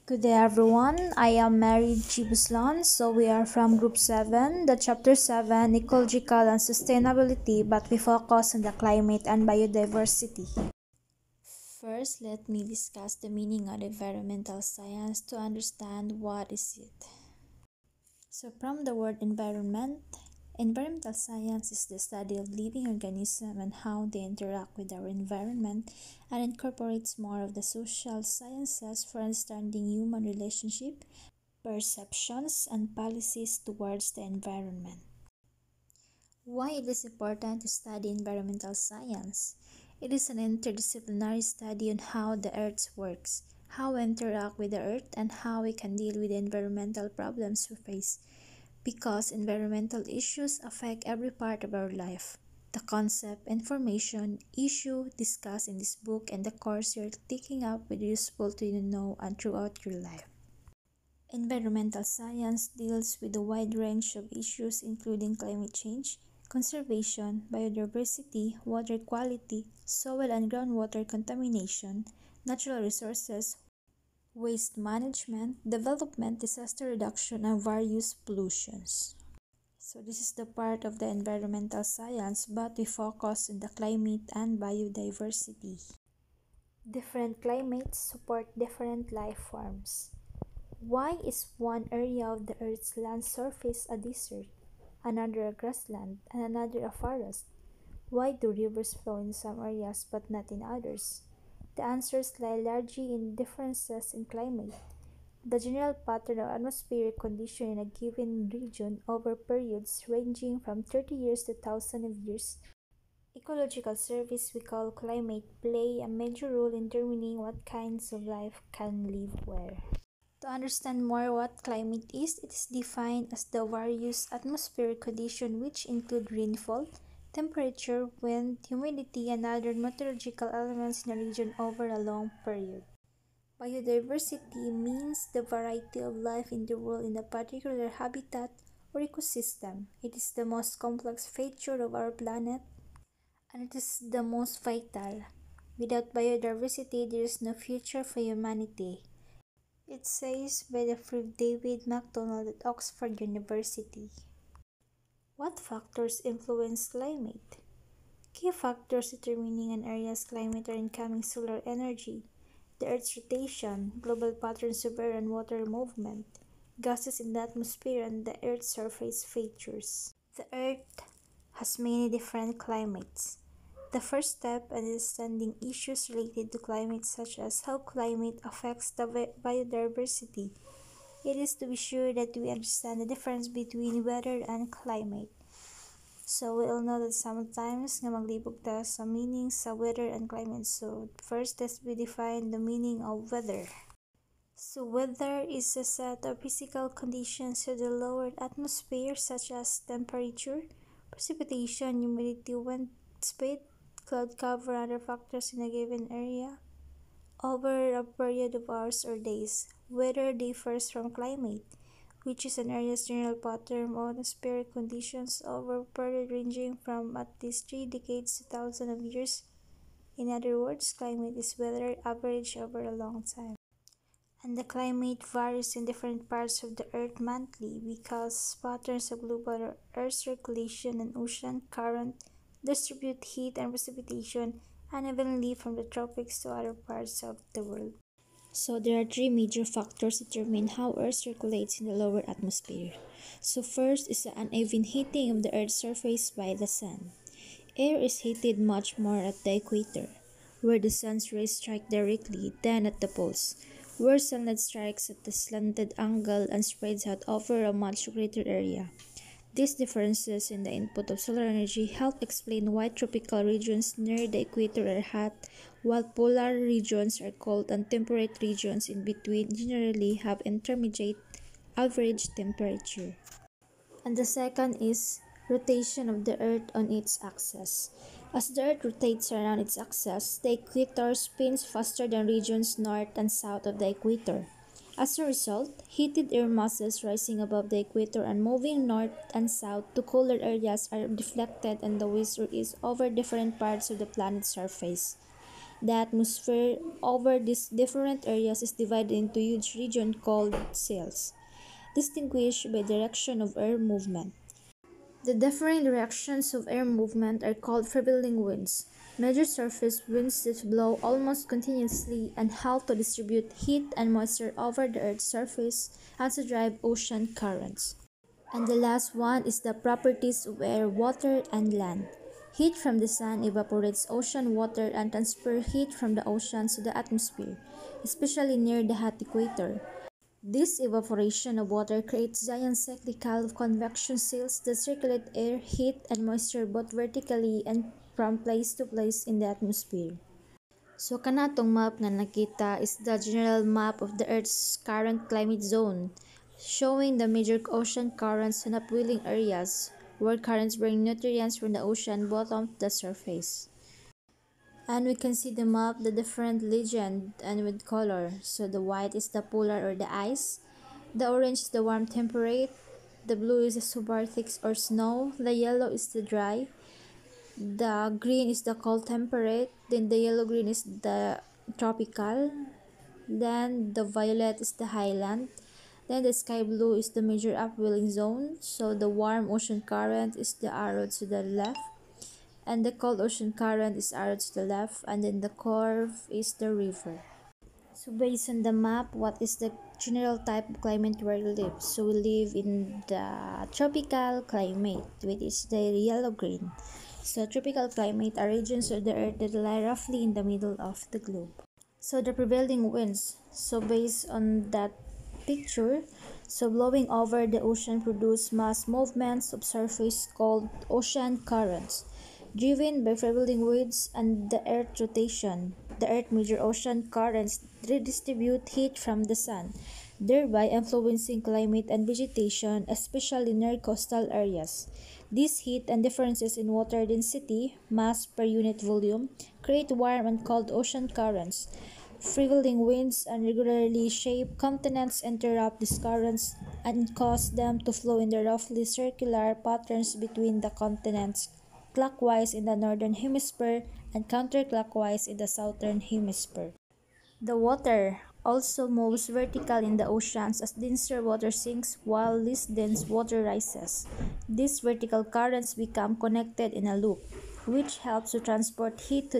Good day everyone, I am Mary G. Buslon. So we are from Group 7, the Chapter 7, Ecological and Sustainability, but we focus on the climate and biodiversity. First, let me discuss the meaning of environmental science to understand what is it. So from the word environment, environmental science is the study of living organisms and how they interact with our environment and incorporates more of the social sciences for understanding human relationship, perceptions, and policies towards the environment. Why it is important to study environmental science? It is an interdisciplinary study on how the earth works, how we interact with the earth, and how we can deal with the environmental problems we face. Because environmental issues affect every part of our life. The concept, information, issue discussed in this book and the course you're taking up will be useful to you know and throughout your life. Environmental science deals with a wide range of issues including climate change, conservation, biodiversity, water quality, soil and groundwater contamination, natural resources, waste management, development, disaster reduction, and various pollutions. So this is the part of the environmental science, but we focus on the climate and biodiversity. Different climates support different life forms. Why is one area of the Earth's land surface a desert, another a grassland, and another a forest? Why do rivers flow in some areas but not in others? The answers lie largely in differences in climate, the general pattern of atmospheric condition in a given region over periods ranging from 30 years to thousands of years. Ecological surveys we call climate play a major role in determining what kinds of life can live where. To understand more what climate is, it is defined as the various atmospheric conditions which include rainfall, temperature, wind, humidity, and other meteorological elements in a region over a long period. Biodiversity means the variety of life in the world in a particular habitat or ecosystem. It is the most complex feature of our planet, and it is the most vital. Without biodiversity, there is no future for humanity. It says by the Prof. David MacDonald at Oxford University. What factors influence climate? Key factors determining an area's climate are incoming solar energy, the Earth's rotation, global patterns of air and water movement, gases in the atmosphere, and the Earth's surface features. The Earth has many different climates. The first step in understanding issues related to climate, such as how climate affects the biodiversity, it is to be sure that we understand the difference between weather and climate. So we all know that sometimes nga maglibog ta sa meaning sa weather and climate. So first, let's define the meaning of weather. So weather is a set of physical conditions of the lower atmosphere such as temperature, precipitation, humidity, wind speed, cloud cover, and other factors in a given area over a period of hours or days. Weather differs from climate, which is an area's general pattern of atmospheric conditions over a period ranging from at least 3 decades to thousands of years. In other words, climate is weather averaged over a long time. And the climate varies in different parts of the Earth monthly because patterns of global Earth circulation and ocean current distribute heat and precipitation unevenly from the tropics to other parts of the world. So there are three major factors that determine how Earth circulates in the lower atmosphere. So first is the uneven heating of the Earth's surface by the sun. Air is heated much more at the equator, where the sun's rays strike directly, than at the poles, where sunlight strikes at a slanted angle and spreads out over a much greater area. These differences in the input of solar energy help explain why tropical regions near the equator are hot, while polar regions are cold and temperate regions in between generally have intermediate average temperature. And the second is rotation of the Earth on its axis. As the Earth rotates around its axis, the equator spins faster than regions north and south of the equator. As a result, heated air masses rising above the equator and moving north and south to cooler areas are deflected and the west or east over different parts of the planet's surface. The atmosphere over these different areas is divided into huge regions called cells, distinguished by direction of air movement. The differing directions of air movement are called prevailing winds, major surface winds that blow almost continuously and help to distribute heat and moisture over the Earth's surface and to drive ocean currents. And the last one is the properties of air, water, and land. Heat from the sun evaporates ocean water and transfers heat from the oceans to the atmosphere, especially near the hot equator. This evaporation of water creates giant cyclical convection cells that circulate air, heat, and moisture both vertically and from place to place in the atmosphere. So kanatong map nga nakita is the general map of the Earth's current climate zone, showing the major ocean currents and upwelling areas, where currents bring nutrients from the ocean bottom to the surface. And we can see the map, the different legend and with color. So the white is the polar or the ice, the orange is the warm temperate, the blue is the subarctic or snow, the yellow is the dry, the green is the cold temperate, then the yellow green is the tropical, then the violet is the highland, then the sky blue is the major upwelling zone, so the warm ocean current is the arrow to the left, and the cold ocean current is arrow to the left, and then the curve is the river. So based on the map, what is the general type of climate where we live? So we live in the tropical climate, which is the yellow-green. So tropical climate are regions of the earth that lie roughly in the middle of the globe. So the prevailing winds, so based on that picture, so blowing over the ocean produce mass movements of surface called ocean currents. Driven by prevailing winds and the earth rotation, the earth major ocean currents redistribute heat from the sun, thereby influencing climate and vegetation, especially near coastal areas. This heat and differences in water density, mass per unit volume, create warm and cold ocean currents. Prevailing winds and regularly shape continents interrupt these currents and cause them to flow in the roughly circular patterns between the continents, clockwise in the northern hemisphere and counterclockwise in the southern hemisphere. The water also moves vertical in the oceans as denser water sinks while less dense water rises. These vertical currents become connected in a loop, which helps to transport heat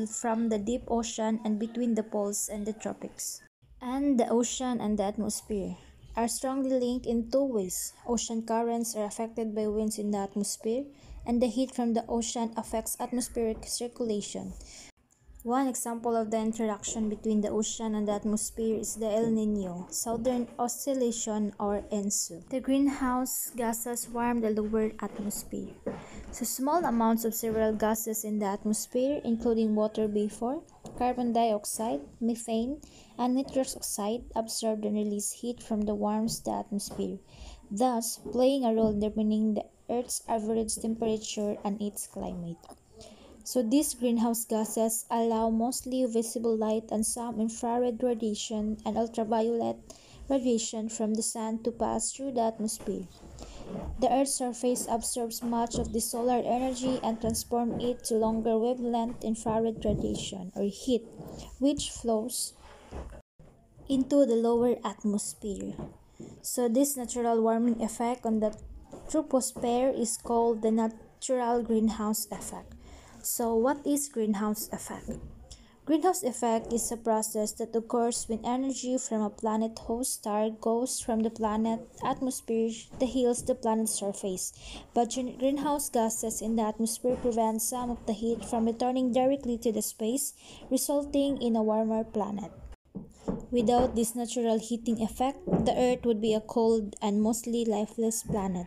from the deep ocean and between the poles and the tropics. And the ocean and the atmosphere are strongly linked in two ways. Ocean currents are affected by winds in the atmosphere, and the heat from the ocean affects atmospheric circulation. One example of the interaction between the ocean and the atmosphere is the El Niño, Southern Oscillation or ENSO. The greenhouse gases warm the lower atmosphere. So small amounts of several gases in the atmosphere, including water vapor, carbon dioxide, methane, and nitrous oxide, absorb and release heat from the warms the atmosphere, thus playing a role in determining the Earth's average temperature and its climate. So these greenhouse gases allow mostly visible light and some infrared radiation and ultraviolet radiation from the sun to pass through the atmosphere. The Earth's surface absorbs much of the solar energy and transforms it to longer wavelength infrared radiation or heat, which flows into the lower atmosphere. So this natural warming effect on the troposphere is called the natural greenhouse effect. So what is greenhouse effect? Greenhouse effect is a process that occurs when energy from a planet host star goes from the planet atmosphere that heats the planet's surface. But greenhouse gases in the atmosphere prevent some of the heat from returning directly to the space, resulting in a warmer planet. Without this natural heating effect, the Earth would be a cold and mostly lifeless planet.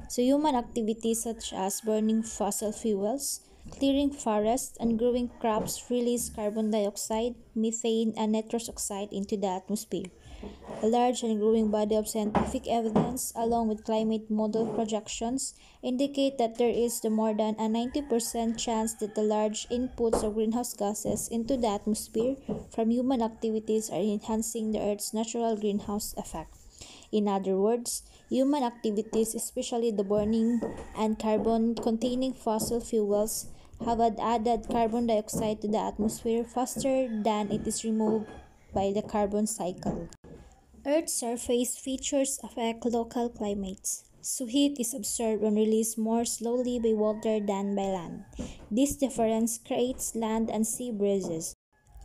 So human activities such as burning fossil fuels, clearing forests, and growing crops release carbon dioxide, methane, and nitrous oxide into the atmosphere. A large and growing body of scientific evidence, along with climate model projections, indicate that there is more than a 90% chance that the large inputs of greenhouse gases into the atmosphere from human activities are enhancing the Earth's natural greenhouse effect. In other words, human activities, especially the burning and carbon-containing fossil fuels, have added carbon dioxide to the atmosphere faster than it is removed by the carbon cycle. Earth's surface features affect local climates, so heat is absorbed and released more slowly by water than by land. This difference creates land and sea breezes.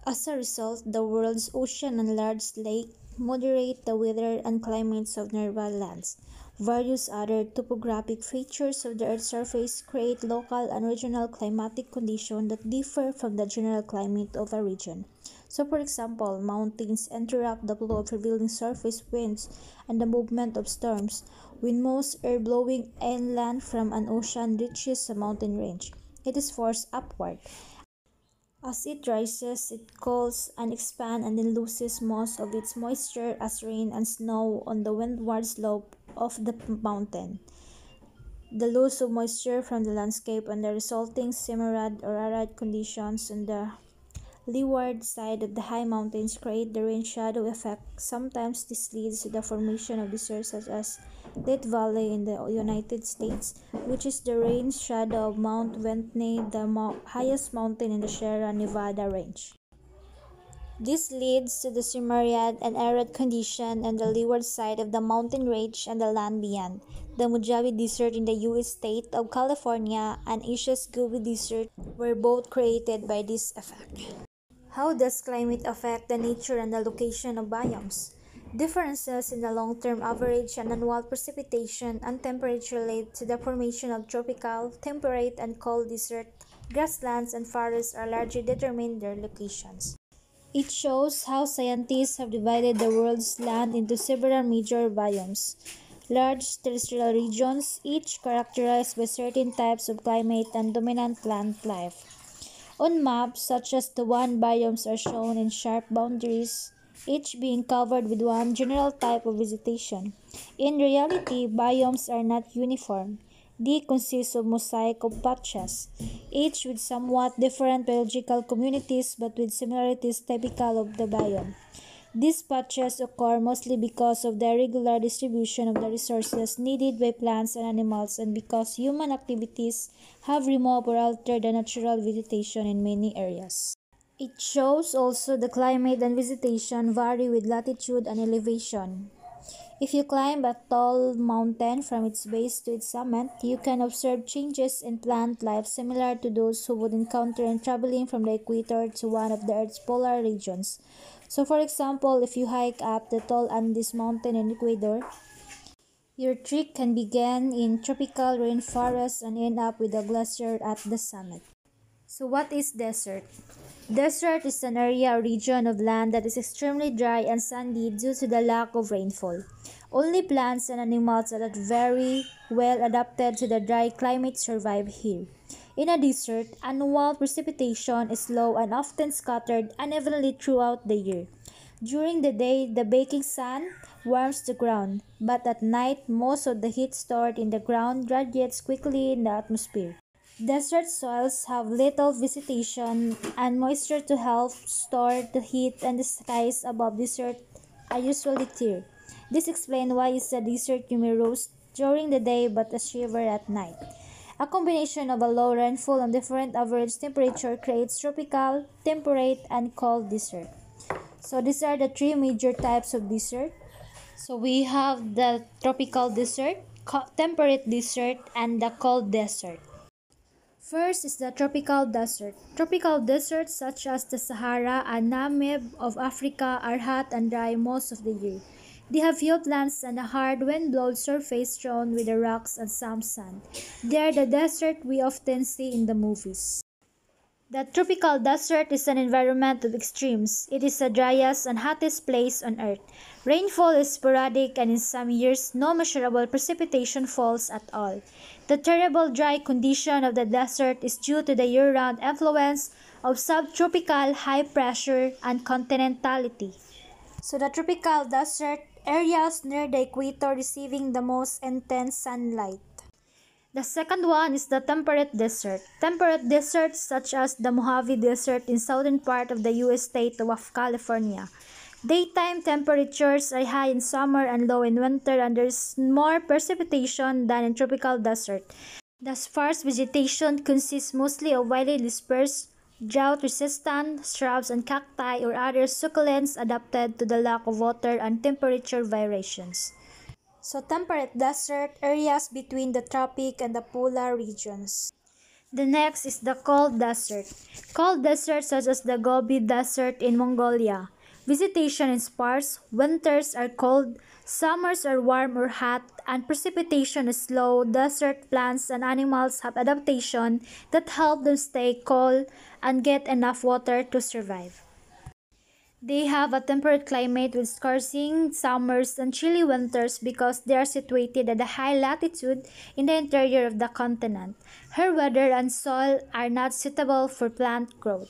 As a result, the world's ocean and large lake moderate the weather and climates of nearby lands. Various other topographic features of the Earth's surface create local and regional climatic conditions that differ from the general climate of a region. So, for example, mountains interrupt the flow of prevailing surface winds and the movement of storms. When most air blowing inland from an ocean reaches a mountain range, it is forced upward. As it rises, it cools and expands and then loses most of its moisture as rain and snow on the windward slope of the mountain. The loss of moisture from the landscape and the resulting semi-arid or arid conditions on the leeward side of the high mountains create the rain shadow effect. Sometimes this leads to the formation of deserts such as Death Valley in the United States, which is the rain shadow of Mount Whitney, the highest mountain in the Sierra Nevada range. This leads to the semi-arid and arid condition on the leeward side of the mountain range and the land beyond. The Mojave Desert in the U.S. state of California and Asia's Gobi Desert were both created by this effect. How does climate affect the nature and the location of biomes? Differences in the long-term average and annual precipitation and temperature lead to the formation of tropical, temperate, and cold desert. Grasslands and forests are largely determined their locations. It shows how scientists have divided the world's land into several major biomes. Large terrestrial regions, each characterized by certain types of climate and dominant plant life. On maps such as the one, biomes are shown in sharp boundaries, each being covered with one general type of vegetation. In reality, biomes are not uniform. They consist of mosaic of patches, each with somewhat different biological communities but with similarities typical of the biome. These patches occur mostly because of the irregular distribution of the resources needed by plants and animals and because human activities have removed or altered the natural vegetation in many areas. It shows also the climate and vegetation vary with latitude and elevation. If you climb a tall mountain from its base to its summit, you can observe changes in plant life similar to those who would encounter in traveling from the equator to one of the Earth's polar regions. So, for example, if you hike up the tall Andes mountain in Ecuador, your trek can begin in tropical rainforest and end up with a glacier at the summit. So, what is desert? Desert is an area or region of land that is extremely dry and sandy due to the lack of rainfall. Only plants and animals that are very well adapted to the dry climate survive here. In a desert, annual precipitation is low and often scattered unevenly throughout the year. During the day, the baking sun warms the ground, but at night, most of the heat stored in the ground radiates quickly in the atmosphere. Desert soils have little vegetation and moisture to help store the heat, and the skies above desert are usually clear. This explains why in a desert you may roast during the day but a shiver at night. A combination of a low rainfall and different average temperature creates tropical, temperate, and cold desert. So these are the three major types of desert. So we have the tropical desert, temperate desert, and the cold desert. First is the tropical desert. Tropical deserts such as the Sahara and Namib of Africa are hot and dry most of the year. They have few plants and a hard wind-blown surface strewn with the rocks and some sand. They are the desert we often see in the movies. The tropical desert is an environment of extremes. It is the driest and hottest place on Earth. Rainfall is sporadic and in some years no measurable precipitation falls at all. The terrible dry condition of the desert is due to the year-round influence of subtropical high pressure and continentality. So the tropical desert areas near the equator receiving the most intense sunlight. The second one is the temperate desert. Temperate deserts such as the Mojave Desert in southern part of the U.S. state of California. Daytime temperatures are high in summer and low in winter, and there is more precipitation than in tropical desert. The sparse vegetation consists mostly of widely dispersed, drought-resistant shrubs and cacti or other succulents adapted to the lack of water and temperature variations. So temperate desert areas between the tropic and the polar regions. The next is the cold desert. Cold deserts such as the Gobi Desert in Mongolia. Vegetation is sparse, winters are cold, summers are warm or hot, and precipitation is slow. Desert plants and animals have adaptation that help them stay cold and get enough water to survive. They have a temperate climate with scorching summers and chilly winters because they are situated at a high latitude in the interior of the continent. Her weather and soil are not suitable for plant growth.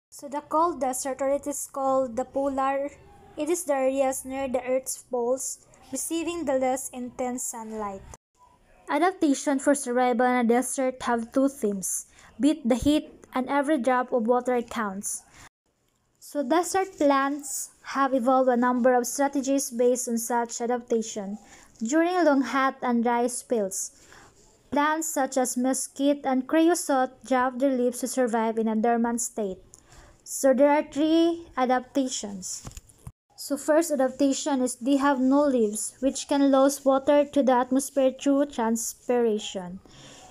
So the cold desert, or it is called the polar, it is the areas near the Earth's poles, receiving the less intense sunlight. Adaptation for survival in a desert have two themes: beat the heat and every drop of water counts. So desert plants have evolved a number of strategies based on such adaptation. During long hot and dry spells, plants such as mesquite and creosote drop their leaves to survive in a dormant state. So there are three adaptations. So first adaptation is they have no leaves, which can lose water to the atmosphere through transpiration.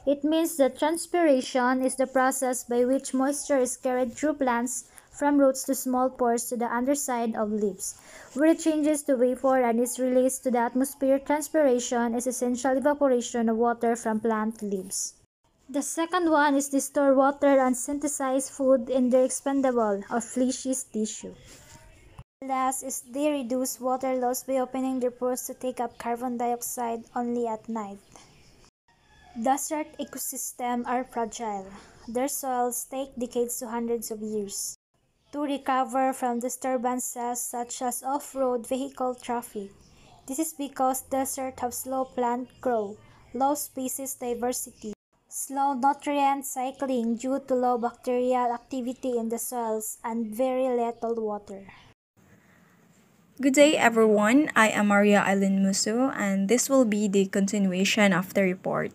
It means that transpiration is the process by which moisture is carried through plants from roots to small pores to the underside of leaves, where it changes to vapor and is released to the atmosphere. Transpiration is essential evaporation of water from plant leaves. The second one is they store water and synthesize food in their expandable or fleishy tissue. Last is they reduce water loss by opening their pores to take up carbon dioxide only at night. Desert ecosystems are fragile. Their soils take decades to hundreds of years to recover from disturbances such as off-road vehicle traffic. This is because deserts have slow plant growth, low species diversity, slow nutrient cycling due to low bacterial activity in the soils, and very little water. Good day everyone, I am Maria Eileen Musu and this will be the continuation of the report.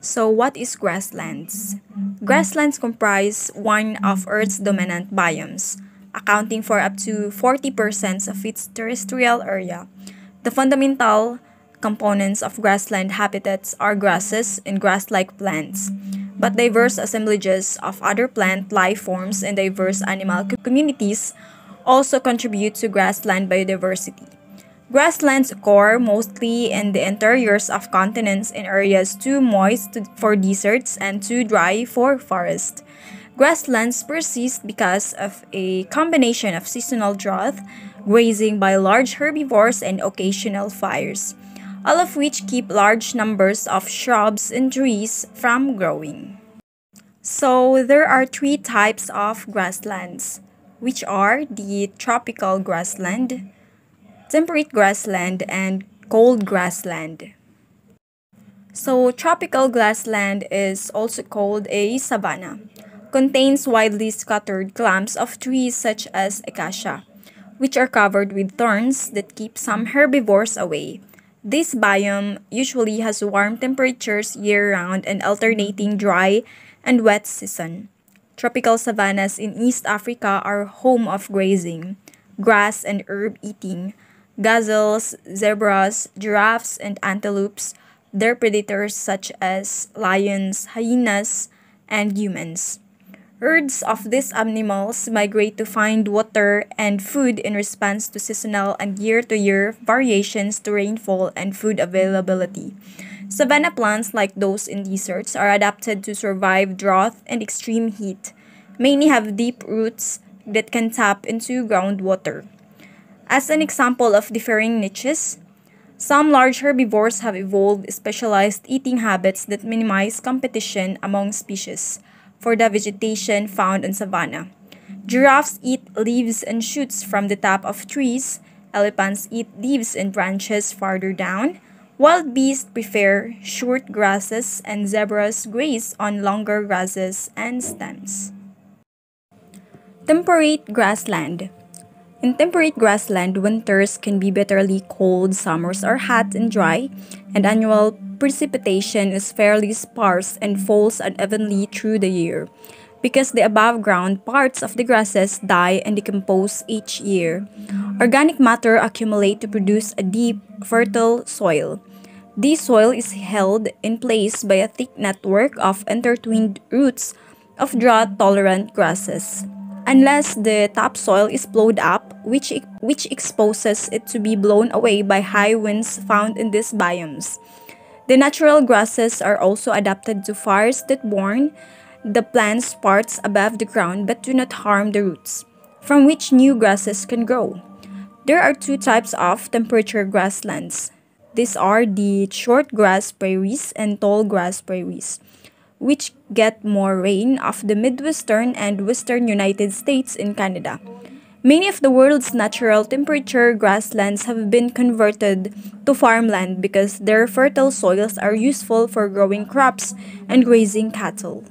So what is grasslands? Grasslands comprise one of Earth's dominant biomes, accounting for up to 40% of its terrestrial area. The fundamental components of grassland habitats are grasses and grass-like plants, but diverse assemblages of other plant life forms and diverse animal communities also contribute to grassland biodiversity. Grasslands occur mostly in the interiors of continents in areas too moist for deserts and too dry for forests. Grasslands persist because of a combination of seasonal drought, grazing by large herbivores, and occasional fires, all of which keep large numbers of shrubs and trees from growing. So there are three types of grasslands, which are the tropical grassland, temperate grassland, and cold grassland. So tropical grassland is also called a savanna. Contains widely scattered clumps of trees such as acacia, which are covered with thorns that keep some herbivores away. This biome usually has warm temperatures year-round and alternating dry and wet season. Tropical savannas in East Africa are home of grazing, grass and herb eating, gazelles, zebras, giraffes, and antelopes, their predators such as lions, hyenas, and humans. Herds of these animals migrate to find water and food in response to seasonal and year-to-year variations to rainfall and food availability. Savanna plants, like those in deserts, are adapted to survive drought and extreme heat. Many have deep roots that can tap into groundwater. As an example of differing niches, some large herbivores have evolved specialized eating habits that minimize competition among species for the vegetation found in savanna. Giraffes eat leaves and shoots from the top of trees, elephants eat leaves and branches farther down, wild beasts prefer short grasses, and zebras graze on longer grasses and stems. Temperate grassland. In temperate grassland, winters can be bitterly cold, summers are hot and dry, and annual precipitation is fairly sparse and falls unevenly through the year, because the above ground parts of the grasses die and decompose each year. Organic matter accumulate to produce a deep, fertile soil. This soil is held in place by a thick network of intertwined roots of drought-tolerant grasses. Unless the topsoil is plowed up, which exposes it to be blown away by high winds found in these biomes. The natural grasses are also adapted to forests that burn the plant's parts above the ground but do not harm the roots, from which new grasses can grow. There are two types of temperature grasslands. These are the short grass prairies and tall grass prairies, which get more rain of the Midwestern and Western United States and Canada. Many of the world's natural temperature grasslands have been converted to farmland because their fertile soils are useful for growing crops and grazing cattle.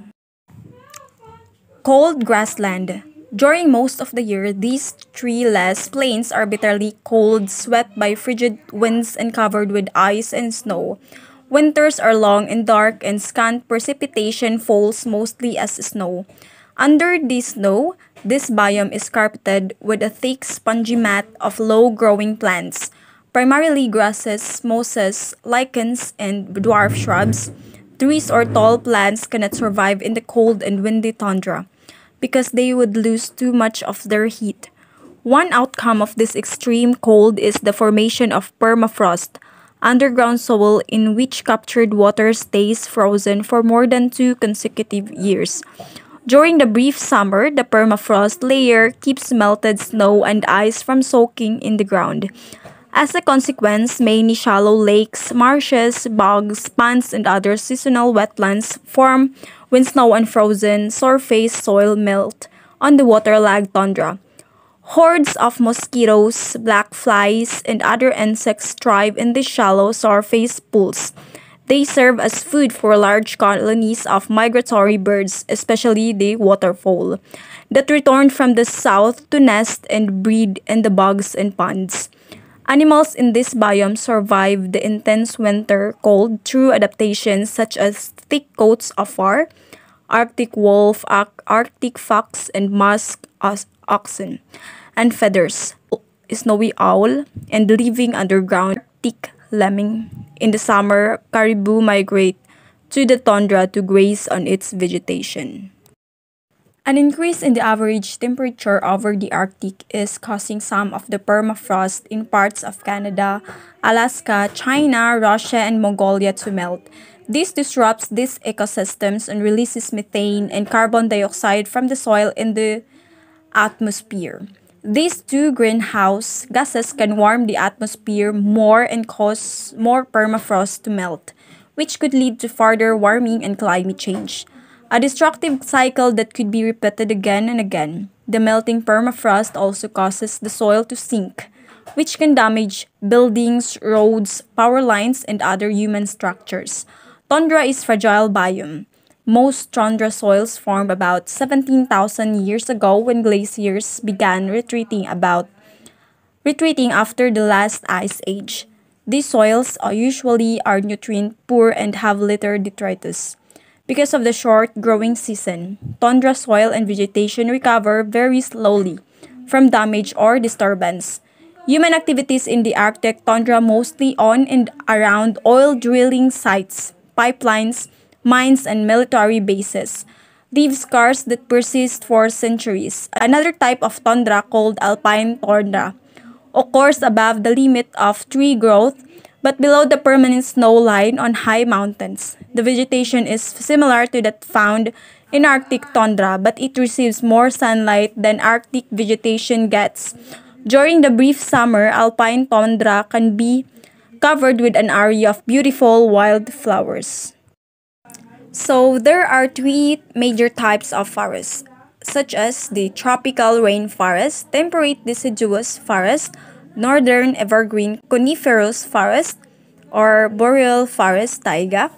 Cold grassland. During most of the year, these treeless plains are bitterly cold, swept by frigid winds and covered with ice and snow. Winters are long and dark, and scant precipitation falls mostly as snow. Under the snow, this biome is carpeted with a thick, spongy mat of low-growing plants, primarily grasses, mosses, lichens, and dwarf shrubs. Trees or tall plants cannot survive in the cold and windy tundra because they would lose too much of their heat. One outcome of this extreme cold is the formation of permafrost, underground soil in which captured water stays frozen for more than 2 consecutive years. During the brief summer, the permafrost layer keeps melted snow and ice from soaking in the ground. As a consequence, many shallow lakes, marshes, bogs, ponds, and other seasonal wetlands form when snow and frozen surface soil melt on the waterlogged tundra. Hordes of mosquitoes, black flies, and other insects thrive in these shallow surface pools. They serve as food for large colonies of migratory birds, especially the waterfowl, that return from the south to nest and breed in the bogs and ponds. Animals in this biome survive the intense winter cold through adaptations such as thick coats of fur, Arctic wolf, Arctic fox, and musk oxen, and feathers, snowy owl, and living underground Arctic lemming. In the summer, caribou migrate to the tundra to graze on its vegetation. An increase in the average temperature over the Arctic is causing some of the permafrost in parts of Canada, Alaska, China, Russia, and Mongolia to melt. This disrupts these ecosystems and releases methane and carbon dioxide from the soil in the atmosphere. These two greenhouse gases can warm the atmosphere more and cause more permafrost to melt, which could lead to further warming and climate change. A destructive cycle that could be repeated again and again. The melting permafrost also causes the soil to sink, which can damage buildings, roads, power lines, and other human structures. Tundra is fragile biome. Most tundra soils formed about 17,000 years ago when glaciers began retreating after the last ice age. These soils usually are nutrient poor and have little detritus. Because of the short growing season, tundra soil and vegetation recover very slowly from damage or disturbance. Human activities in the Arctic tundra mostly on and around oil drilling sites, pipelines, mines, and military bases leave scars that persist for centuries. Another type of tundra called alpine tundra occurs above the limit of tree growth but below the permanent snow line on high mountains. The vegetation is similar to that found in Arctic tundra, but it receives more sunlight than Arctic vegetation gets. During the brief summer, alpine tundra can be covered with an area of beautiful wildflowers. So there are three major types of forests, such as the tropical rainforest, temperate deciduous forest, northern evergreen coniferous forest, or boreal forest taiga.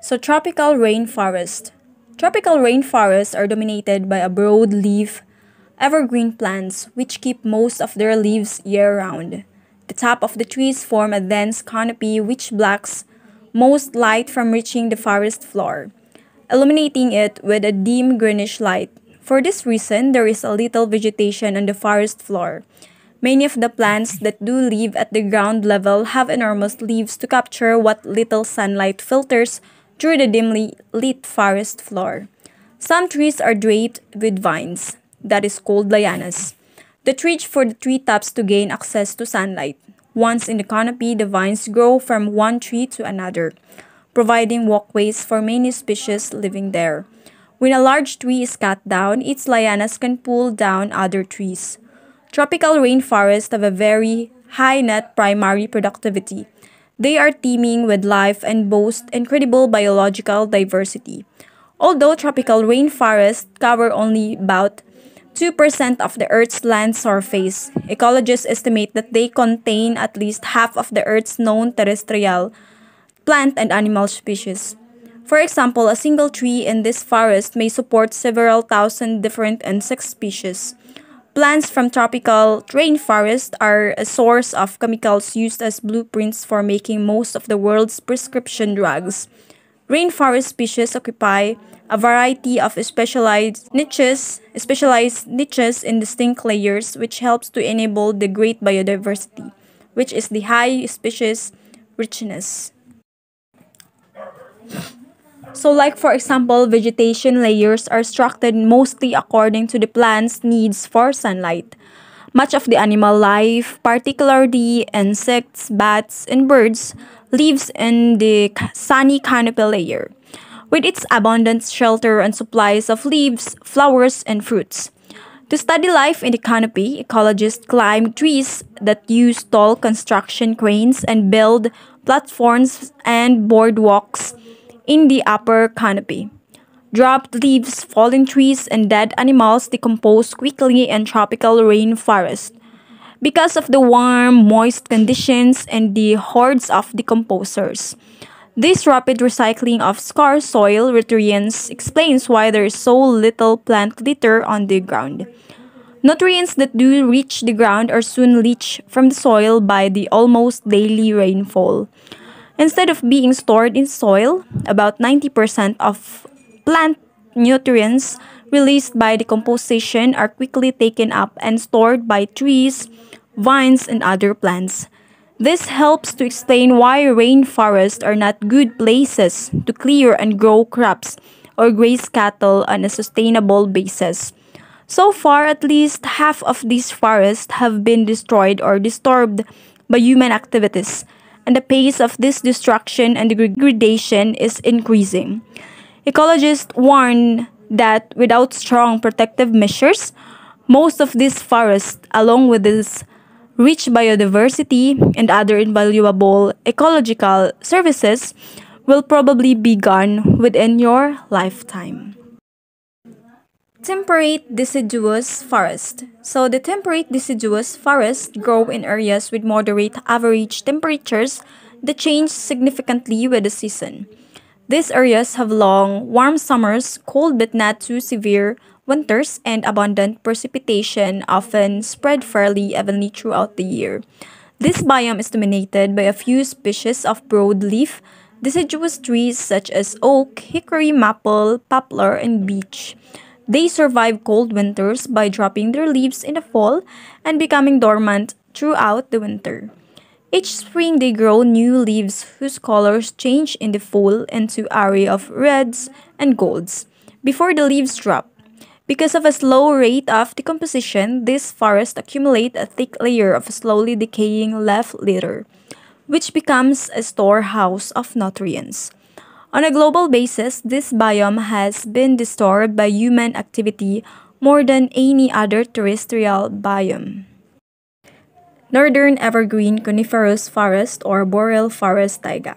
So tropical rainforest. Tropical rainforests are dominated by a broad-leaf evergreen plants which keep most of their leaves year-round. The top of the trees form a dense canopy which blocks most light from reaching the forest floor, illuminating it with a dim greenish light. For this reason, there is a little vegetation on the forest floor. Many of the plants that do live at the ground level have enormous leaves to capture what little sunlight filters through the dimly lit forest floor. Some trees are draped with vines, that is called lianas, that reach for the treetops to gain access to sunlight. Once in the canopy, the vines grow from one tree to another, providing walkways for many species living there. When a large tree is cut down, its lianas can pull down other trees. Tropical rainforests have a very high net primary productivity. They are teeming with life and boast incredible biological diversity. Although tropical rainforests cover only about 2% of the Earth's land surface, ecologists estimate that they contain at least half of the Earth's known terrestrial plant and animal species. For example, a single tree in this forest may support several thousand different insect species. Plants from tropical rainforest are a source of chemicals used as blueprints for making most of the world's prescription drugs. Rainforest species occupy a variety of specialized niches in distinct layers, which helps to enable the great biodiversity, which is the high species richness. So like for example, vegetation layers are structured mostly according to the plant's needs for sunlight. Much of the animal life, particularly insects, bats, and birds, lives in the sunny canopy layer, with its abundant shelter and supplies of leaves, flowers, and fruits. To study life in the canopy, ecologists climb trees that use tall construction cranes and build platforms and boardwalks in the upper canopy. Dropped leaves, fallen trees, and dead animals decompose quickly in tropical rainforest. Because of the warm, moist conditions and the hordes of decomposers. This rapid recycling of scarce soil nutrients explains why there is so little plant litter on the ground. Nutrients that do reach the ground are soon leached from the soil by the almost daily rainfall. Instead of being stored in soil, about 90% of plant nutrients released by decomposition are quickly taken up and stored by trees, vines, and other plants. This helps to explain why rainforests are not good places to clear and grow crops or graze cattle on a sustainable basis. So far, at least half of these forests have been destroyed or disturbed by human activities, and the pace of this destruction and degradation is increasing. Ecologists warn that without strong protective measures, most of these forests, along with this rich biodiversity and other invaluable ecological services, will probably be gone within your lifetime. Temperate deciduous forest. So the temperate deciduous forests grow in areas with moderate average temperatures that change significantly with the season. These areas have long, warm summers, cold but not too severe winters, and abundant precipitation often spread fairly evenly throughout the year. This biome is dominated by a few species of broadleaf deciduous trees such as oak, hickory, maple, poplar, and beech. They survive cold winters by dropping their leaves in the fall and becoming dormant throughout the winter. Each spring they grow new leaves whose colors change in the fall into array of reds and golds before the leaves drop. Because of a slow rate of decomposition, these forests accumulate a thick layer of slowly decaying leaf litter, which becomes a storehouse of nutrients. On a global basis, this biome has been disturbed by human activity more than any other terrestrial biome. Northern evergreen coniferous forest or boreal forest taiga.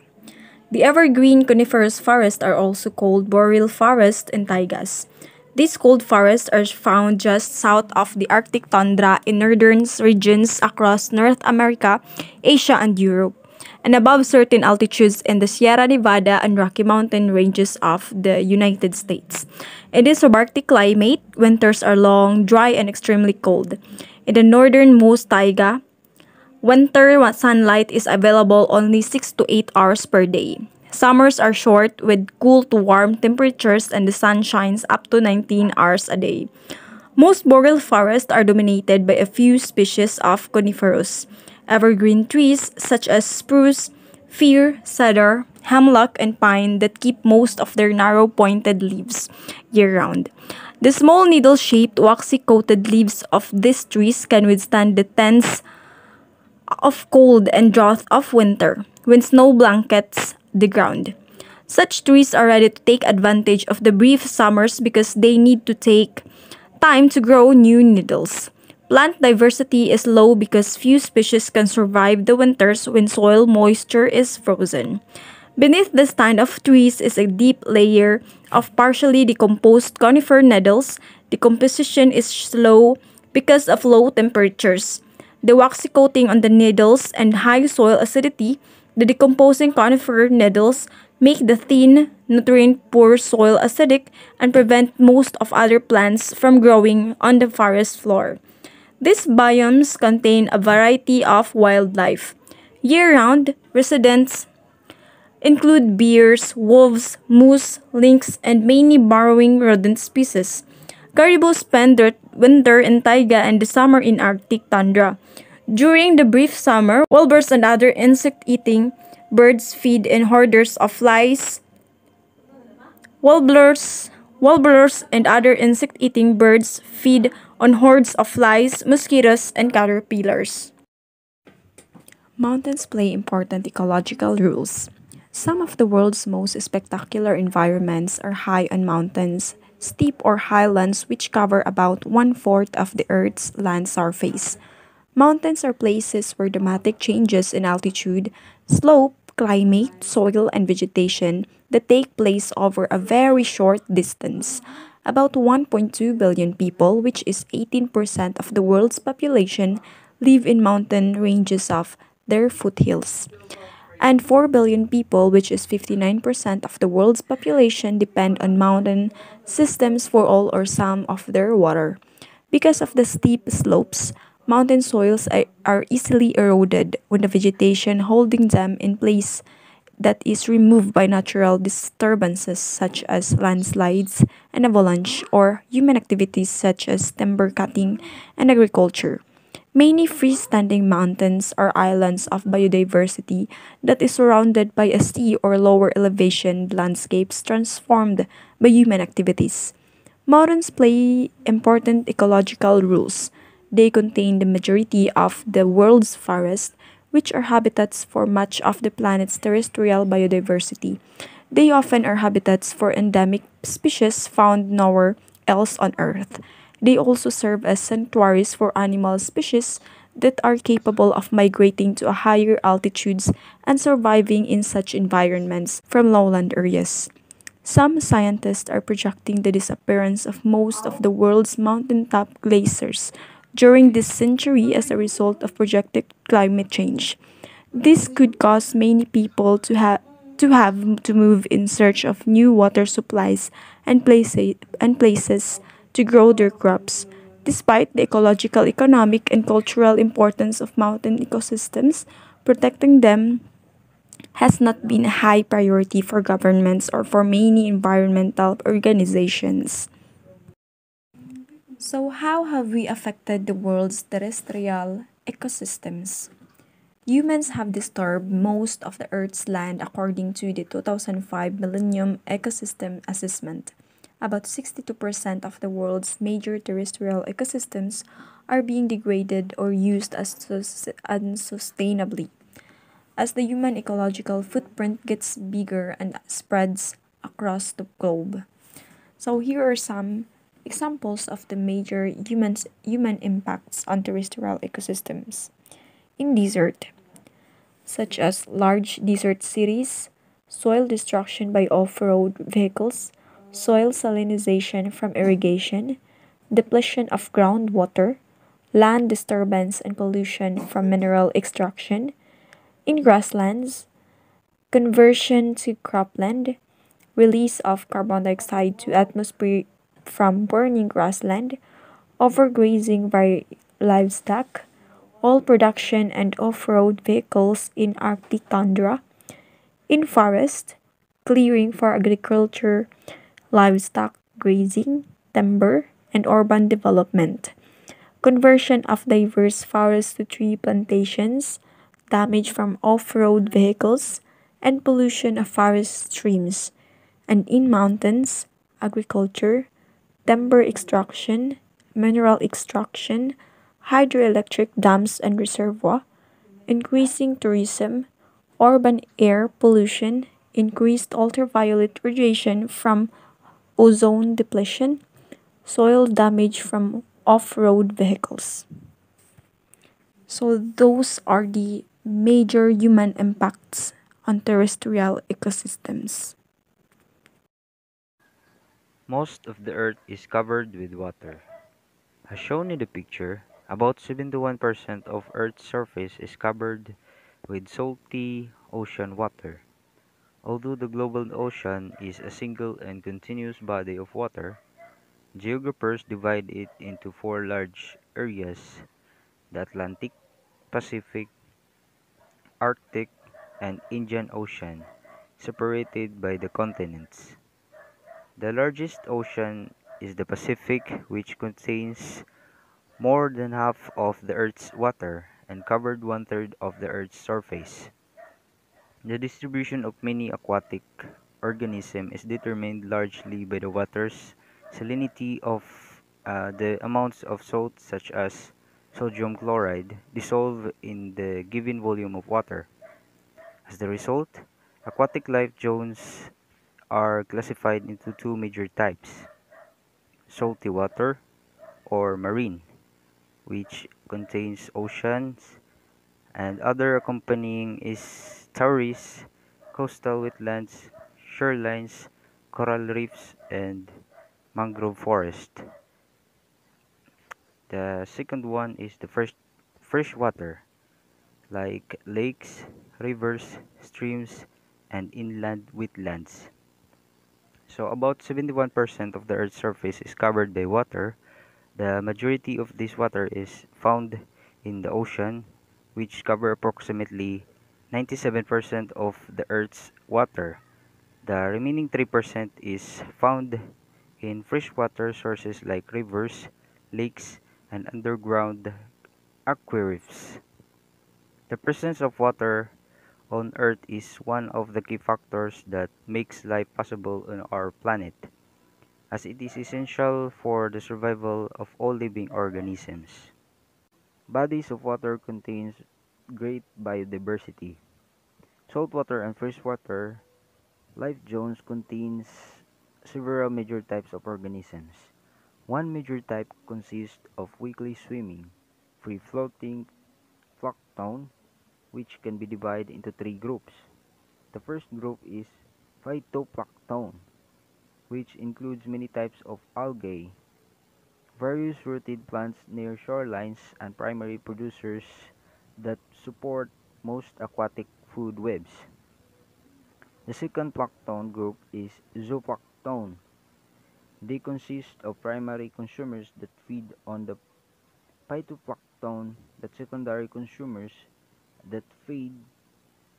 The evergreen coniferous forests are also called boreal forest and taigas. These cold forests are found just south of the Arctic tundra in northern regions across North America, Asia, and Europe, and above certain altitudes in the Sierra Nevada and Rocky Mountain ranges of the United States. In this subarctic climate, winters are long, dry, and extremely cold. In the northernmost taiga, winter sunlight is available only 6 to 8 hours per day. Summers are short with cool to warm temperatures and the sun shines up to 19 hours a day. Most boreal forests are dominated by a few species of coniferous, evergreen trees such as spruce, fir, cedar, hemlock, and pine that keep most of their narrow pointed leaves year round. The small needle shaped, waxy coated leaves of these trees can withstand the tense of cold and drought of winter when snow blankets the ground. Such trees are ready to take advantage of the brief summers because they need to take time to grow new needles. Plant diversity is low because few species can survive the winters when soil moisture is frozen. Beneath the stand of trees is a deep layer of partially decomposed conifer needles. Decomposition is slow because of low temperatures. The waxy coating on the needles and high soil acidity, the decomposing conifer needles make the thin, nutrient-poor soil acidic and prevent most of other plants from growing on the forest floor. These biomes contain a variety of wildlife. Year-round, residents include bears, wolves, moose, lynx, and many burrowing rodent species. Caribou spend their winter in taiga and the summer in Arctic tundra. During the brief summer, warblers and other insect-eating birds feed in hoarders of flies. Warblers and other insect-eating birds feed on hordes of flies, mosquitoes, and caterpillars. Mountains play important ecological roles. Some of the world's most spectacular environments are high on mountains, steep or highlands which cover about one-fourth of the Earth's land surface. Mountains are places where dramatic changes in altitude, slope, climate, soil, and vegetation that take place over a very short distance. About 1.2 billion people, which is 18% of the world's population, live in mountain ranges of their foothills. And 4 billion people, which is 59% of the world's population, depend on mountain systems for all or some of their water. Because of the steep slopes, mountain soils are easily eroded when the vegetation holding them in place that is removed by natural disturbances such as landslides and avalanche or human activities such as timber cutting and agriculture. Many freestanding mountains are islands of biodiversity that is surrounded by a sea or lower elevation landscapes transformed by human activities. Mountains play important ecological roles. They contain the majority of the world's forests, which are habitats for much of the planet's terrestrial biodiversity. They often are habitats for endemic species found nowhere else on Earth. They also serve as sanctuaries for animal species that are capable of migrating to higher altitudes and surviving in such environments from lowland areas. Some scientists are projecting the disappearance of most of the world's mountaintop glaciers during this century as a result of projected climate change. This could cause many people to move in search of new water supplies and places to grow their crops. Despite the ecological, economic, and cultural importance of mountain ecosystems, protecting them has not been a high priority for governments or for many environmental organizations. So, how have we affected the world's terrestrial ecosystems? Humans have disturbed most of the Earth's land according to the 2005 Millennium Ecosystem Assessment. About 62% of the world's major terrestrial ecosystems are being degraded or used unsustainably. As the human ecological footprint gets bigger and spreads across the globe. So here are some examples of the major human impacts on terrestrial ecosystems. In desert, such as large desert cities, soil destruction by off-road vehicles, soil salinization from irrigation, depletion of groundwater, land disturbance and pollution from mineral extraction. In grasslands, conversion to cropland, release of carbon dioxide to atmosphere from burning grassland, overgrazing by livestock, oil production and off-road vehicles in Arctic tundra. In forest, clearing for agriculture, livestock grazing, timber, and urban development, conversion of diverse forests to tree plantations, damage from off road vehicles, and pollution of forest streams, and in mountains, agriculture, timber extraction, mineral extraction, hydroelectric dams and reservoir, increasing tourism, urban air pollution, increased ultraviolet radiation from ozone depletion, soil damage from off road vehicles. So, those are the major human impacts on terrestrial ecosystems. Most of the Earth is covered with water. As shown in the picture, about 71% of Earth's surface is covered with salty ocean water. Although the global ocean is a single and continuous body of water, geographers divide it into four large areas: the Atlantic, Pacific, Arctic, and Indian Ocean, separated by the continents. The largest ocean is the Pacific, which contains more than half of the Earth's water and covered one-third of the Earth's surface. The distribution of many aquatic organisms is determined largely by the water's salinity of the amounts of salt such as sodium chloride dissolved in the given volume of water. As the result, aquatic life zones are classified into two major types: salty water or marine, which contains oceans, and other accompanying is terraces, coastal wetlands, shorelines, coral reefs, and mangrove forest. The second one is the first freshwater, like lakes, rivers, streams, and inland wetlands. So about 71% of the Earth's surface is covered by water. The majority of this water is found in the ocean, which cover approximately 97% of the Earth's water. The remaining 3% is found in freshwater sources like rivers, lakes, and underground aquifers. The presence of water on Earth is one of the key factors that makes life possible on our planet, as it is essential for the survival of all living organisms. Bodies of water contains great biodiversity. Saltwater and freshwater life zones contains several major types of organisms. One major type consists of weakly swimming, free-floating plankton, which can be divided into three groups. The first group is phytoplankton, which includes many types of algae, various rooted plants near shorelines, and primary producers that support most aquatic food webs. The second plankton group is zooplankton. They consist of primary consumers that feed on the phytoplankton, that secondary consumers that feed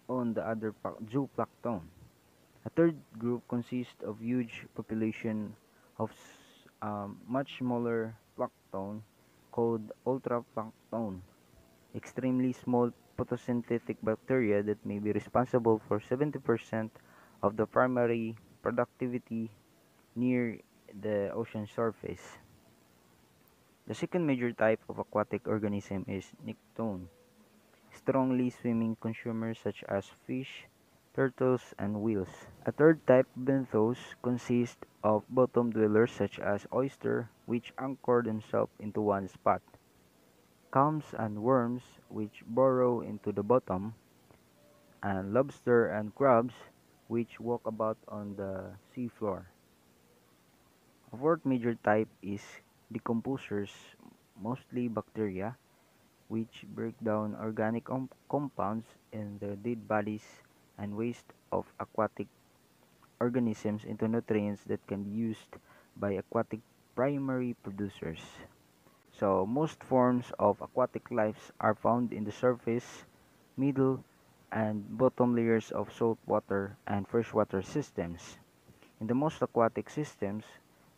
on the other zooplankton. A third group consists of huge population of much smaller plankton called ultraplankton, extremely small photosynthetic bacteria that may be responsible for 70% of the primary productivity near the ocean surface. The second major type of aquatic organism is nekton, strongly swimming consumers such as fish, turtles, and whales. A third type, benthos, consists of bottom dwellers such as oyster, which anchor themselves into one spot, clams and worms, which burrow into the bottom, and lobster and crabs, which walk about on the seafloor. A fourth major type is decomposers, mostly bacteria, which break down organic compounds in the dead bodies and waste of aquatic organisms into nutrients that can be used by aquatic primary producers. So, most forms of aquatic life are found in the surface, middle, and bottom layers of saltwater and freshwater systems. In the most aquatic systems,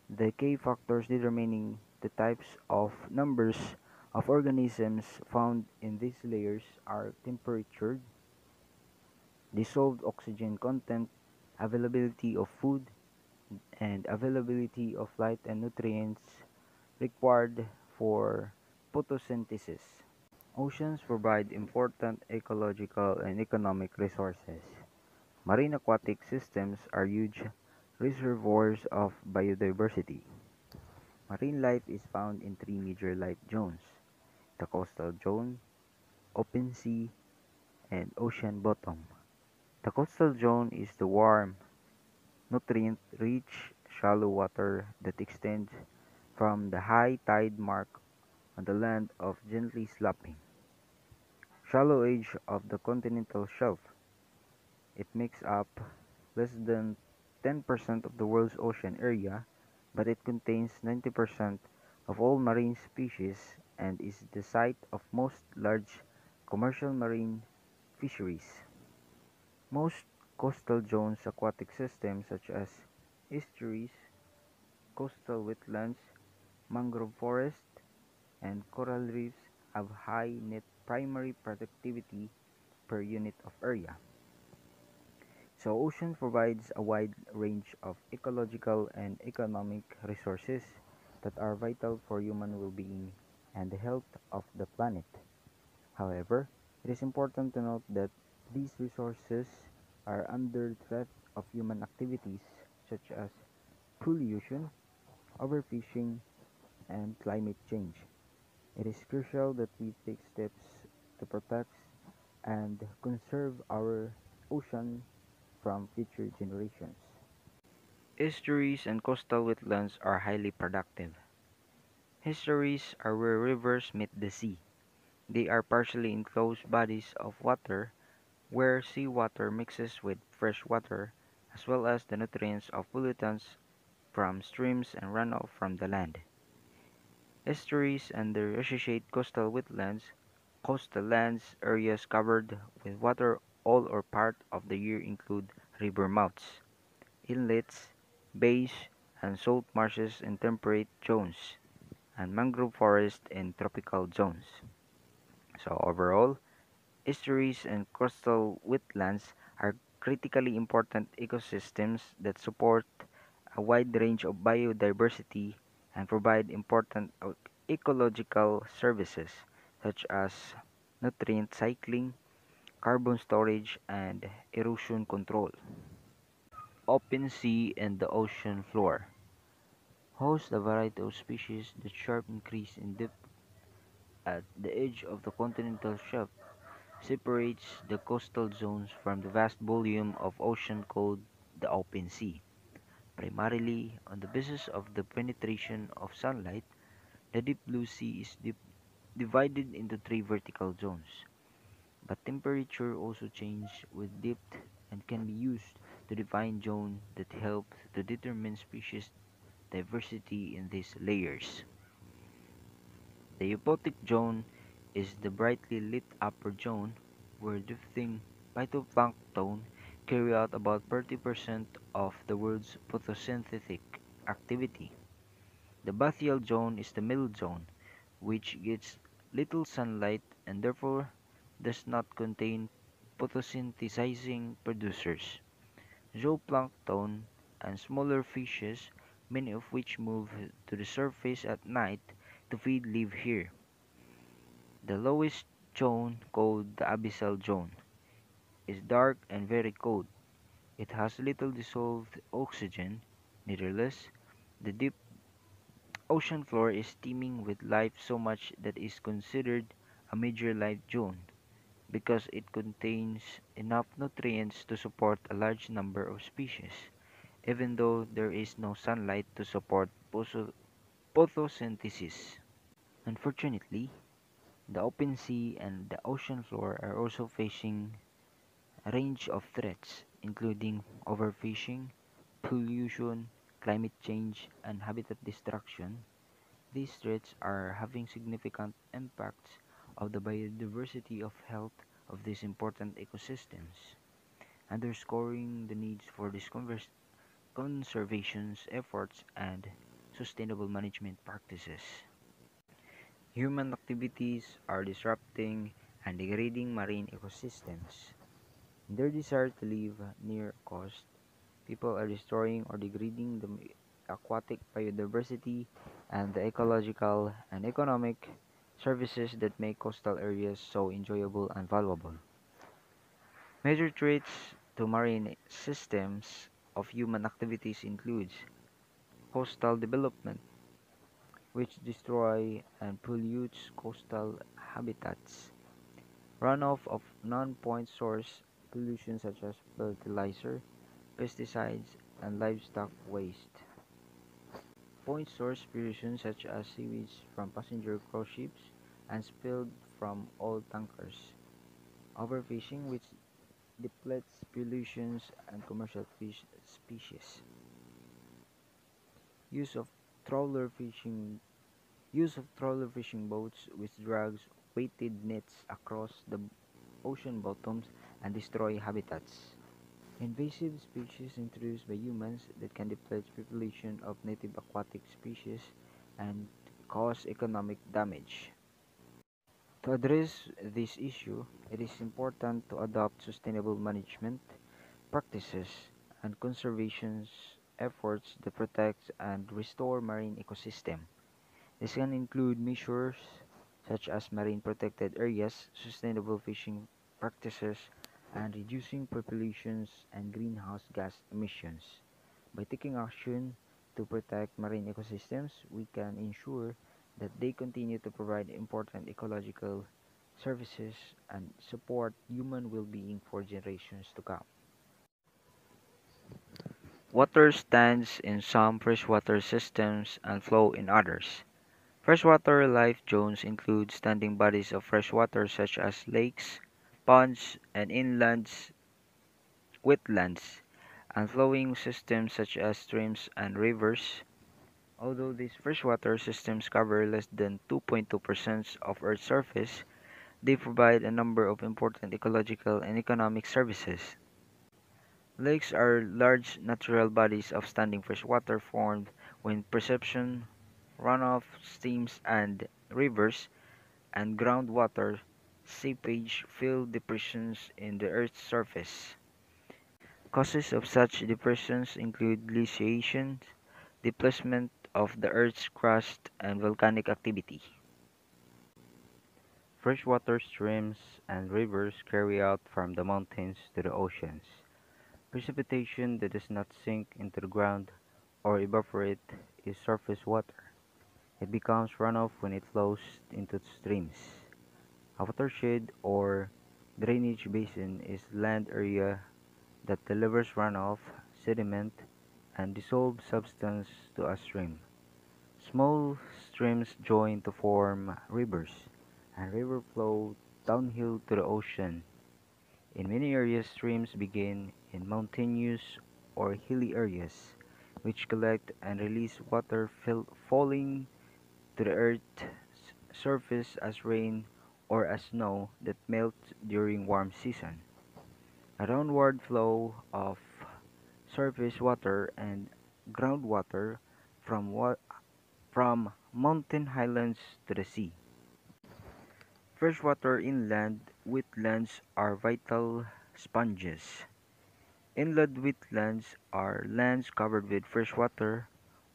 the key factors determining the types of numbers of organisms found in these layers are temperature, dissolved oxygen content, availability of food, and availability of light and nutrients required for photosynthesis. Oceans provide important ecological and economic resources. Marine aquatic systems are huge reservoirs of biodiversity. Marine life is found in three major life zones: the coastal zone, open sea, and ocean bottom. The coastal zone is the warm, nutrient-rich, shallow water that extends from the high tide mark on the land of gently sloping, shallow edge of the continental shelf. It makes up less than 10% of the world's ocean area, but it contains 90% of all marine species and is the site of most large commercial marine fisheries. Most coastal zones aquatic systems such as estuaries, coastal wetlands, mangrove forests, and coral reefs have high net primary productivity per unit of area. So ocean provides a wide range of ecological and economic resources that are vital for human well-being and the health of the planet. However, it is important to note that these resources are under threat of human activities such as pollution, overfishing, and climate change. It is crucial that we take steps to protect and conserve our ocean from future generations. Estuaries and coastal wetlands are highly productive. Estuaries are where rivers meet the sea. They are partially enclosed bodies of water where seawater mixes with fresh water, as well as the nutrients of pollutants from streams and runoff from the land. Estuaries and their associated coastal wetlands, coastal lands, areas covered with water all or part of the year include river mouths, inlets, bays, and salt marshes in temperate zones, and mangrove forests in tropical zones. So overall, estuaries and coastal wetlands are critically important ecosystems that support a wide range of biodiversity and provide important ecological services such as nutrient cycling, carbon storage, and erosion control. Open sea and the ocean floor host a variety of species that sharp increase in depth at the edge of the continental shelf separates the coastal zones from the vast volume of ocean called the open sea. Primarily on the basis of the penetration of sunlight, the deep blue sea is divided into three vertical zones. But temperature also changes with depth and can be used to define zone that help to determine species diversity in these layers. The hypotic zone is the brightly lit upper zone where drifting phytoplankton carry out about 30% of the world's photosynthetic activity. The bathyal zone is the middle zone, which gets little sunlight and therefore does not contain photosynthesizing producers. Zooplankton and smaller fishes, many of which move to the surface at night to feed, live here. The lowest zone, called the abyssal zone, is dark and very cold. It has little dissolved oxygen. Nevertheless, the deep ocean floor is teeming with life, so much that is considered a major life zone because it contains enough nutrients to support a large number of species, even though there is no sunlight to support photosynthesis. Unfortunately, the open sea and the ocean floor are also facing a range of threats, including overfishing, pollution, climate change, and habitat destruction. These threats are having significant impacts on the biodiversity of health of these important ecosystems, underscoring the needs for these conservation efforts and sustainable management practices. Human activities are disrupting and degrading marine ecosystems. In their desire to live near coast, people are destroying or degrading the aquatic biodiversity and the ecological and economic services that make coastal areas so enjoyable and valuable. Major threats to marine systems of human activities includes coastal development, which destroy and pollutes coastal habitats, runoff of non-point source pollution such as fertilizer, pesticides, and livestock waste. Point source pollution such as sewage from passenger cruise ships and spilled from oil tankers. Overfishing which depletes pollutions and commercial fish species. Use of trawler fishing Use of trawler fishing boats which drags weighted nets across the ocean bottoms and destroy habitats. Invasive species introduced by humans that can deplete population of native aquatic species and cause economic damage. To address this issue, it is important to adopt sustainable management practices and conservation efforts that protect and restore marine ecosystem. This can include measures such as marine protected areas, sustainable fishing practices, and reducing populations and greenhouse gas emissions. By taking action to protect marine ecosystems, we can ensure that they continue to provide important ecological services and support human well-being for generations to come. Water stands in some freshwater systems and flow in others. Freshwater life zones include standing bodies of freshwater such as lakes, ponds, and inland wetlands, and flowing systems such as streams and rivers. Although these freshwater systems cover less than 2.2% of Earth's surface, they provide a number of important ecological and economic services. Lakes are large natural bodies of standing freshwater formed when precipitation, runoff, streams, and rivers and groundwater seepage fill depressions in the Earth's surface. Causes of such depressions include glaciation, displacement of the Earth's crust, and volcanic activity. Freshwater streams and rivers carry out from the mountains to the oceans. Precipitation that does not sink into the ground or evaporate is surface water. It becomes runoff when it flows into streams. A watershed or drainage basin is land area that delivers runoff, sediment, and dissolved substance to a stream. Small streams join to form rivers, and river flow downhill to the ocean. In many areas, streams begin in mountainous or hilly areas, which collect and release water falling to the earth's surface as rain or as snow that melts during warm season. A downward flow of surface water and groundwater from mountain highlands to the sea. Freshwater inland wetlands are vital sponges. Inland wetlands are lands covered with freshwater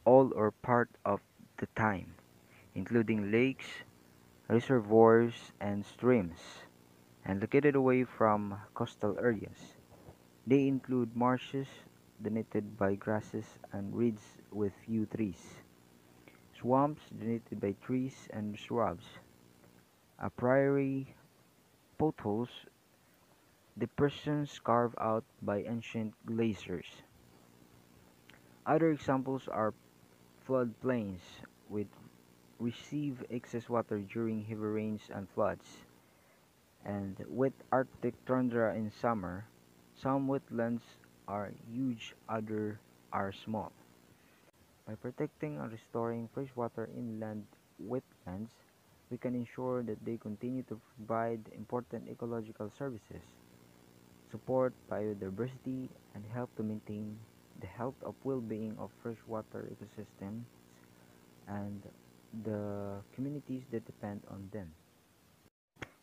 all or part of the time, including lakes, reservoirs, and streams, and located away from coastal areas. They include marshes dominated by grasses and reeds with few trees, swamps dominated by trees and shrubs, a prairie, potholes, depressions carved out by ancient glaciers. Other examples are floodplains, which receive excess water during heavy rains and floods, and wet Arctic tundra in summer. Some wetlands are huge, others are small. By protecting and restoring freshwater inland wetlands, we can ensure that they continue to provide important ecological services, support biodiversity, and help to maintain the health of well-being of freshwater ecosystems and the communities that depend on them.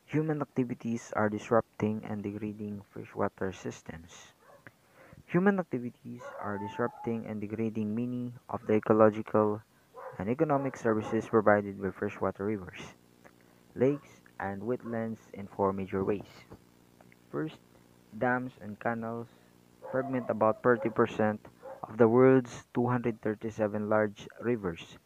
Human activities are disrupting and degrading freshwater systems. Human activities are disrupting and degrading many of the ecological and economic services provided by freshwater rivers, lakes, and wetlands in four major ways. First, dams and canals fragment about 30% of the world's 237 large rivers.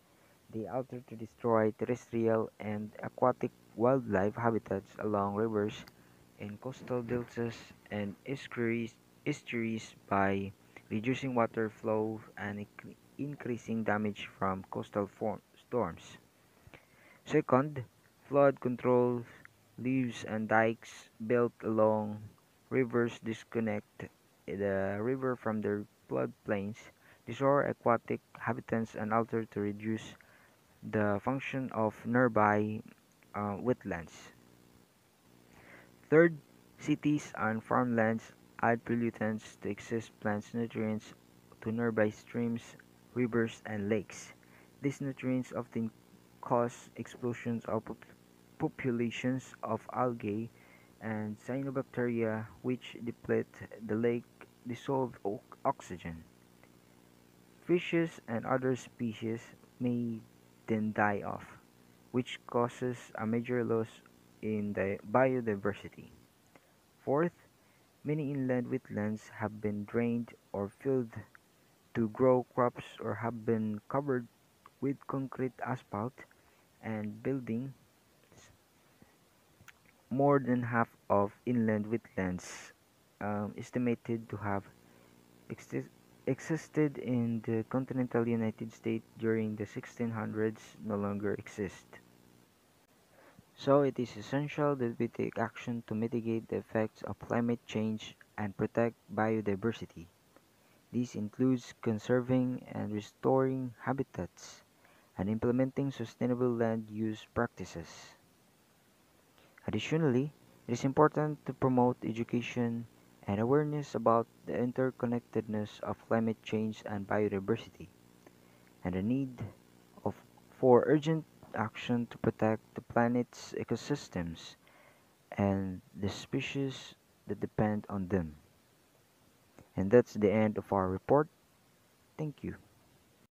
They alter to destroy terrestrial and aquatic wildlife habitats along rivers in coastal deltas and estuaries by reducing water flow and increasing damage from coastal storms. Second, flood control levees and dikes built along rivers disconnect the river from the floodplains, destroy aquatic habitats, and alter to reduce the function of nearby wetlands. Third, cities and farmlands add pollutants to excess plant nutrients to nearby streams, rivers, and lakes. These nutrients often cause explosions of populations of algae and cyanobacteria which deplete the lake dissolved oxygen. Fishes and other species may then die off, which causes a major loss in the biodiversity. Fourth, many inland wetlands have been drained or filled to grow crops or have been covered with concrete asphalt and buildings. More than half of inland wetlands estimated to have existed in the continental United States during the 1600s no longer exist. So it is essential that we take action to mitigate the effects of climate change and protect biodiversity. This includes conserving and restoring habitats and implementing sustainable land use practices. Additionally, it is important to promote education and awareness about the interconnectedness of climate change and biodiversity, and the need of, for urgent action to protect the planet's ecosystems and the species that depend on them. And that's the end of our report. Thank you.